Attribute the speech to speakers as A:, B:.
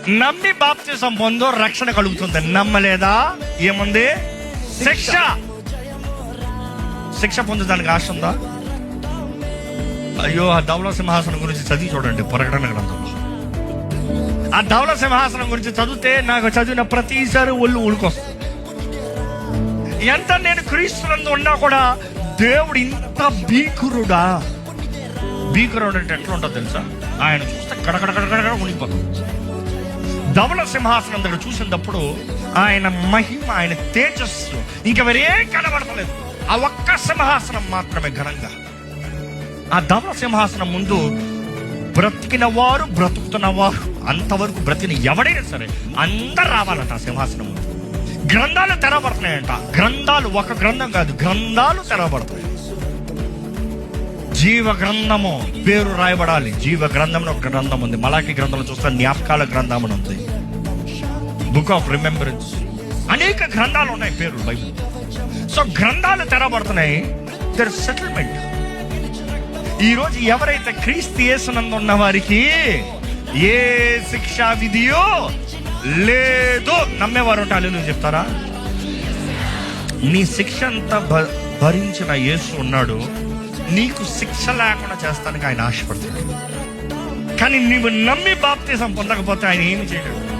A: నమ్మి బాప్తిసం పొందో రక్షణ కలుగుతుంది, నమ్మలేదా ఏముంది? శిక్ష పొందడానికి ఆశ ఉందా? అయ్యో, ఆ ధవళ సింహాసనం గురించి చదివి చూడండి ప్రకటన గ్రంథంలో. ఆ ధవళ సింహాసనం గురించి చదివితే నాకు చదివిన ప్రతిసారి ఒళ్ళు ఉడికొస్తుంది. ఎంత నేను క్రీస్తునందు ఉన్నా కూడా దేవుడు ఇంత భీకరుడా? భీకరుడు అంటే ఎట్లా ఉంటుంది తెలుసా? ఆయన చూస్తే కడకడకడకడ ఉనిపోతుంది. ధవళ సింహాసనం దగ్గర చూసినప్పుడు ఆయన మహిమ, ఆయన తేజస్సు ఇంకా వేరేం కనబడతలేదు. ఆ ఒక్క సింహాసనం మాత్రమే ఘనంగా. ఆ ధవళ సింహాసనం ముందు బ్రతికిన వారు, బ్రతుకుతున్న వారు, అంతవరకు బ్రతికిన ఎవడైనా సరే అందరు రావాలంట ఆ సింహాసనం ముందు. గ్రంథాలు తెరవబడుతున్నాయంట. గ్రంథాలు, ఒక గ్రంథం కాదు, గ్రంథాలు తెరవబడుతున్నాయి. జీవ గ్రంథము పేరు రాయబడాలి. జీవ గ్రంథం ఒక గ్రంథం ఉంది. మలాకి గ్రంథంలో చూస్తే జ్ఞాపకాల గ్రంథం అని ఉంది, బుక్ ఆఫ్ రిమెంబరెన్స్. అనేక గ్రంథాలు ఉన్నాయి పేరు బైబిల్. సో గ్రంథాలు తెరవబడుతున్నాయి. There settlement. ఈరోజు ఎవరైతే క్రీస్తు యేసునందు ఉన్న వారికి ఏ శిక్షా విధియో లేదు నమ్మేవారు ఉంటే హల్లెలూయా చెప్తారా? నీ శిక్ష అంతా భరించిన యేసు ఉన్నాడు. నీకు శిక్ష లేకుండా చేస్తానికి ఆయన ఆశపడుతున్నాడు. కానీ నీవు నమ్మి బాప్తిసం పొందకపోతే ఆయన ఏమి చేయలేడు.